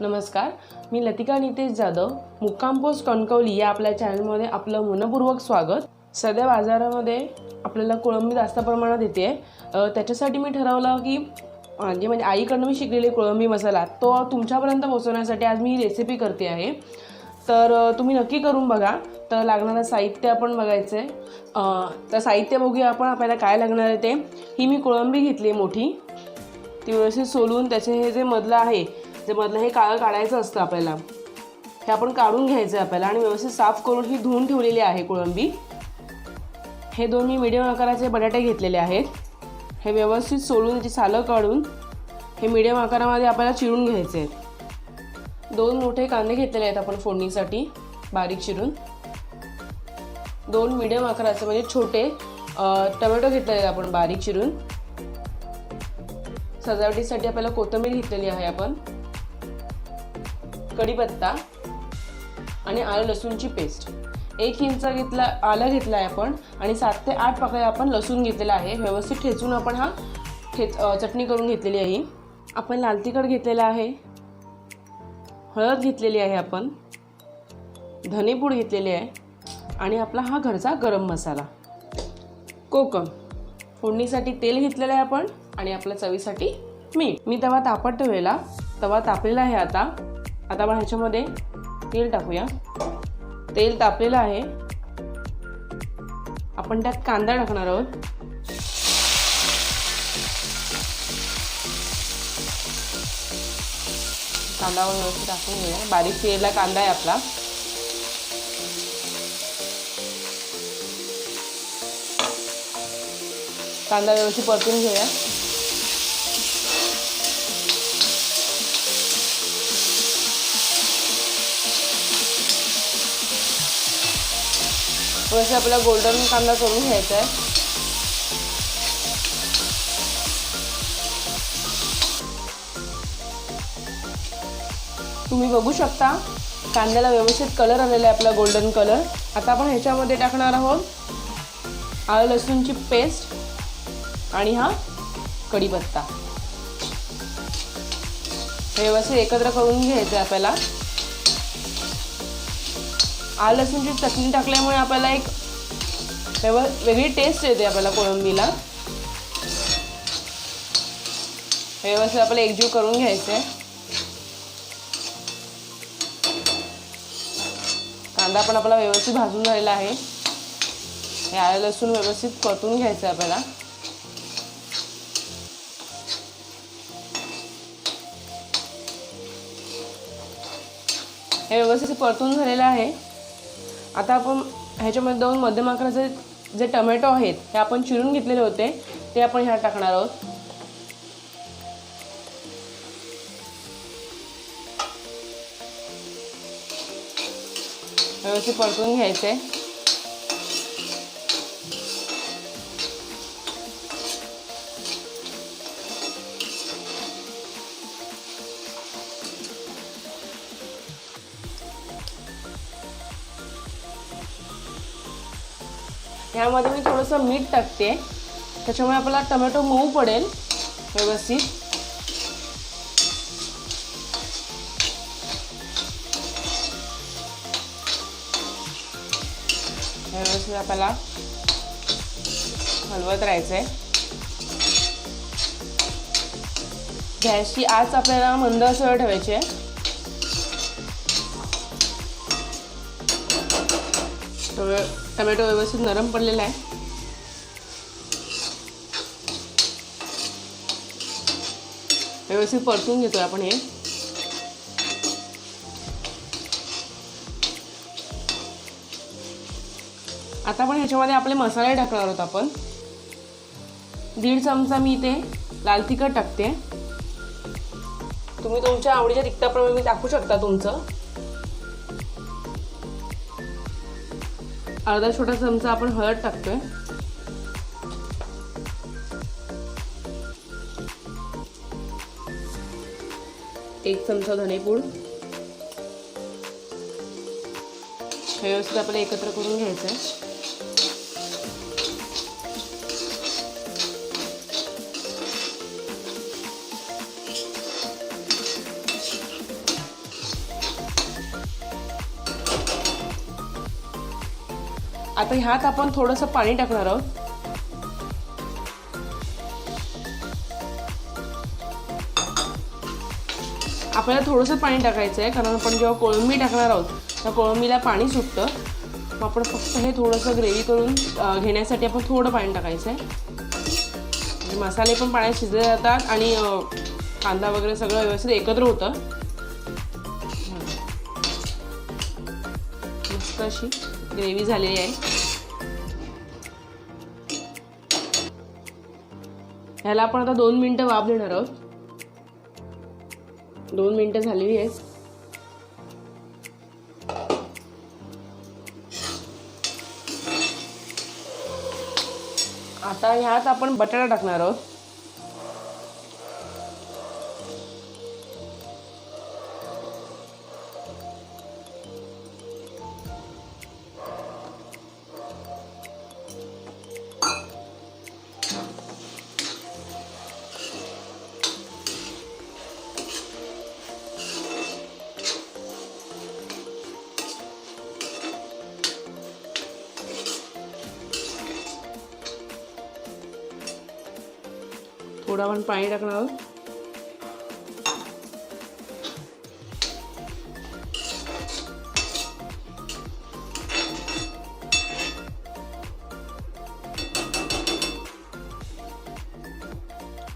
नमस्कार, मी लतिका नितेश जाधव, मुक्काम पोस्ट कणकवली या आपल्या चॅनलमध्ये आपलं मनपूर्वक स्वागत। सध्या बाजारामध्ये आपल्याला कोळंबी जास्त प्रमाणात येते, त्याच्यासाठी मी ठरवलं की म्हणजे आईकडून मी शिकलेले कोळंबी मसाला तो तुमच्यापर्यंत पोहोचवण्यासाठी आज मी ही रेसिपी करते आहे। तर तुम्ही नक्की करून बघा। तर लागणारं साहित्य आपण बघायचं आहे। तर साहित्य बघूया आपण, आपल्याला काय लागणार आहे ते। ही मी कोळंबी घेतली मोठी, ती व्यवस्थित सोलून त्याचे हे जे मधलं आहे, जे मधलं हे काळं काढायचं असतं आपल्याला, हे आपण काढून घ्यायचं आहे आपल्याला आणि व्यवस्थित साफ करून ही धुवून ठेवलेली आहे कोळंबी। हे दोन मी मीडियम आकाराचे बटाटे घेतलेले आहेत, हे व्यवस्थित सोलून त्याची सालं काढून हे मीडियम आकारामध्ये आपल्याला चिरून घ्यायचे आहेत। दोन मोठे कांदे घेतलेले आहेत आपण फोडणीसाठी बारीक चिरून। दोन मीडियम आकाराचे म्हणजे छोटे टोमॅटो घेतलेले आहेत आपण बारीक चिरून। सजावटीसाठी आपल्याला कोथिंबीर घेतलेली आहे आपण, कढीपत्ता आणि आलं लसूणची पेस्ट। 1 इंच आलं घेतलं आहे आपण आणि 7 ते 8 पाकळ्या आपण लसूण घेतलेला आहे। व्यवस्थित ठेचून आपण चटणी करून घेतलेली आहे। आपण लाल तिखट घेतलेला आहे, हळद घेतलेली आहे आपण, धनेपूड घेतलेली आहे आणि आपला हा घरचा गरम मसाला, कोकम। फोडणीसाठी तेल घेतलेलं आहे आपण आणि आपल्या चवीसाठी मीठ। मी तवा तापत ठेवलेला, तवा तापलेला आहे आता आपण ह्याच्यामध्ये तेल टाकूया। तेल तापलेलं आहे, आपण त्यात कांदा टाकणार आहोत। कांदा व्यवस्थित टाकून घेऊया, बारीक चिरलेला कांदा आहे आपला। कांदा व्यवस्थित परतून घेऊया। वैसे आपल्याला गोल्डन कांदा करून घ्यायचा आहे। तुम्ही बघू शकता कांद्याला व्यवस्थित कलर आलेला आहे आपला, गोल्डन कलर। आता आपण ह्याच्यामध्ये टाकणार आहोत आलं लसूणची पेस्ट आणि हा कढीपत्ता। हे व्यवस्थित एकत्र करून घ्यायचं आहे आपल्याला। आलं लसूणची चटणी टाकल्यामुळे आपल्याला एक वेगळी टेस्ट येते आपल्याला कोळंबीला। व्यवस्थित आपल्याला एकजीव करून घ्यायचं आहे। कांदा पण आपला व्यवस्थित भाजून झालेला आहे। हे आलं लसूण व्यवस्थित परतून घ्यायचं आहे आपल्याला। हे व्यवस्थित परतून झालेलं आहे। आता आपण ह्याच्यामध्ये 2 मध्यम आकाराचे जे टोमॅटो आहेत हे आपण चिरून घेतलेले होते, ते आपण ह्यात टाकणार आहोत। व्यवस्थित परतून घ्यायचे। यामध्ये मी थोडंसं मीठ टाकते, त्याच्यामुळे आपला टोमॅटो मऊ पडेल व्यवस्थित। व्यवस्थित आपल्याला हलवत राहायचं आहे। गॅसची आच आपल्याला मंद आचेवर ठेवायची आहे। टोमॅटो व्यवस्थित नरम पडलेला आहे। व्यवस्थित परतून घेतोय आपण हे। आता आपण ह्याच्यामध्ये आपले मसाले टाकणार आहोत आपण। 1.5 चमचा मी इथे लाल तिखट टाकते, तुम्ही तुमच्या आवडीच्या तिखटाप्रमाणे टाकू शकता तुमचं। अर्धा छोटा चमचा आपण हळद टाकतोय। 1 चमचा धनेपूड। व्यवस्थित आपल्याला एकत्र करून घ्यायचं आहे। आता ह्यात आपण थोडंसं पाणी टाकणार आहोत. आपल्याला थोडंसं पाणी टाकायचं आहे कारण आपण जेव्हा कोळंबी टाकणार आहोत त्या कोळंबीला पाणी सुटतं. मग आपण फक्त हे थोडंसं ग्रेव्ही करून घेण्यासाठी आपण थोडं पाणी टाकायचं आहे. म्हणजे मसाले पण पाण्यात शिजले जातात आणि कांदा वगैरे सगळं व्यवस्थित एकत्र होतं. मस्त अशी ग्रेव्ही झालेली आहे. ह्याला आपण आता 2 मिनिटं वाफ देणार आहोत. 2 मिनिटं झालेली आहेत. आता ह्यात आपण बटाटा टाकणार आहोत. थोडं आपण पाणी टाकणार आहोत.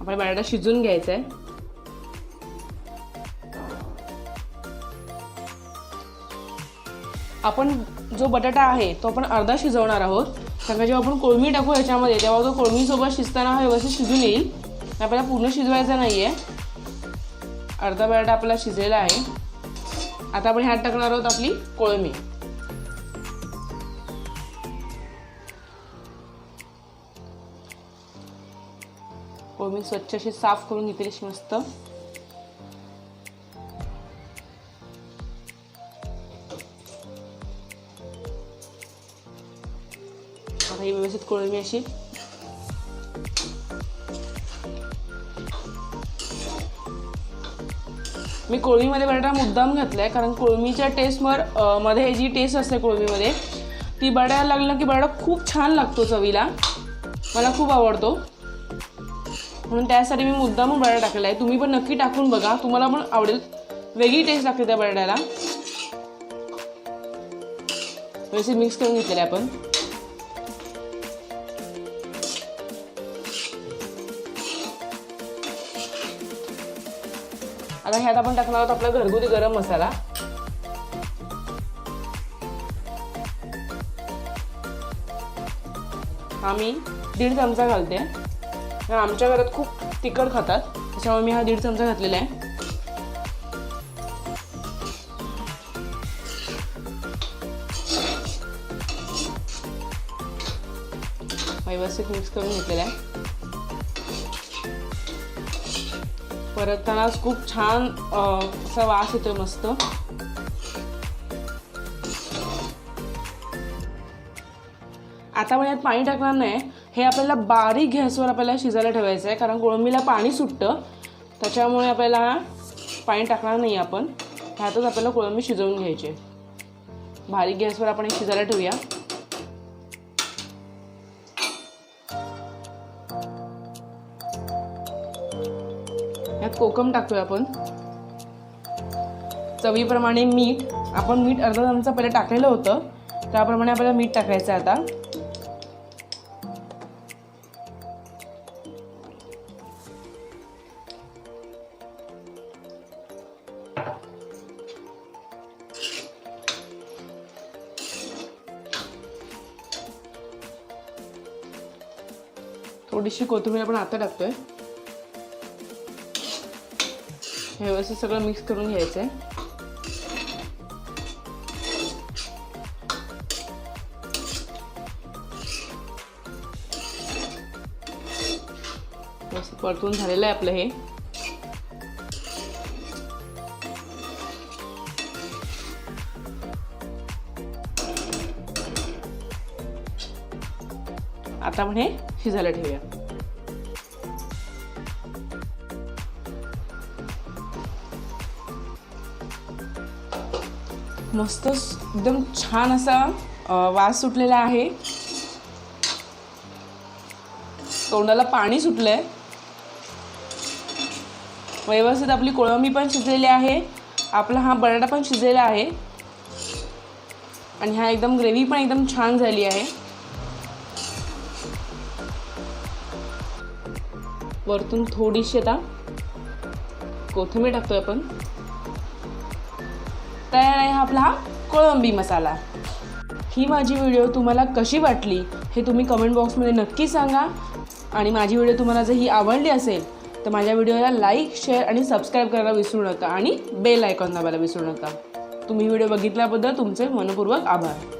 आपण बटाटा शिजून घ्यायचा आहे. आपण जो बटाटा आहे तो आपण अर्धा शिजवणार आहोत. कारण जेव्हा आपण कोळंबी टाकू ह्याच्यामध्ये तेव्हा तो कोळंबीसोबत शिजताना हा व्यवस्थित शिजून येईल. आपल्याला पूर्ण शिजवायचा नाही आहे. अर्धा बटाटा आपला शिजलेला आहे. आता आपण ह्यात टाकणार आहोत आपली कोळंबी. कोळंबी स्वच्छ अशी साफ करून घेतली अशी मस्त. आता ही व्यवस्थित कोळंबी अशी मी कोळंबीमध्ये बटाटा मुद्दाम घातलाय कारण कोळंबीच्या मध्ये जी टेस्ट असते कोळंबीमध्ये ती बटाट्याला लागली ना की बटाटा खूप छान लागतो चवीला. मला खूप आवडतो म्हणून त्यासाठी मी मुद्दाम बटाटा टाकलेला आहे. तुम्ही पण नक्की टाकून बघा, तुम्हाला पण आवडेल. वेगळी टेस्ट लागते त्या बटाट्याला. व्यवस्थित मिक्स करून घेतलेलं आहे आपण. आता ह्यात आपण टाकणार आहोत आपला घरगुती गरम मसाला. हा मी 1.5 चमचा घालते. आमच्या घरात खूप तिखट खातात त्याच्यामुळे मी हा 1.5 चमचा घातलेला आहे. व्यवस्थित मिक्स करून घेतलेला आहे. परततानाच खूप छान असा वास येतोय मस्त. आता आपण यात पाणी टाकणार नाही. हे आपल्याला बारीक गॅसवर आपल्याला शिजायला ठेवायचं आहे कारण कोळंबीला पाणी सुटतं. त्याच्यामुळे आपल्याला पाणी टाकणार नाही आपण. ह्यातच आपल्याला कोळंबी शिजवून घ्यायची. बारीक गॅसवर आपण हे शिजायला ठेवूया. यात कोकम टाकतोय आपण. चवीप्रमाणे मीठ. आपण मीठ अर्धा चमचा पहिले टाकलेलं होतं त्याप्रमाणे आपल्याला मीठ टाकायचं आहे आता. थोडीशी कोथिंबीर आपण आता टाकतोय. हे व्यवस्थित सगळं मिक्स करून घ्यायचं आहे. व्यवस्थित परतून झालेलं आहे आपलं हे. आता आपण हे शिजायला ठेवूया. मस्त एकदम छान असा वास सुटलेला आहे, तोंडाला पाणी सुटलंय। व्यवस्थित आपली कोळंबी पण शिजलेली आहे, आपला हा बटाटा पण शिजलेला आहे आणि हा एकदम ग्रेव्ही पण एकदम छान झाली आहे। वरतून थोडीशी आता कोथिंबीर टाकतोय आपण। तयार आहे आपला हा कोळंबी मसाला। ही माझी व्हिडिओ तुम्हाला कशी वाटली हे तुम्ही कमेंट बॉक्समध्ये नक्की सांगा आणि माझी व्हिडिओ तुम्हाला जर ही आवडली असेल तर माझ्या व्हिडिओला लाईक, शेअर आणि सबस्क्राईब करायला विसरू नका आणि बेल आयकॉन दाबायला विसरू नका। तुम्ही व्हिडिओ बघितल्याबद्दल तुमचे मनपूर्वक आभार।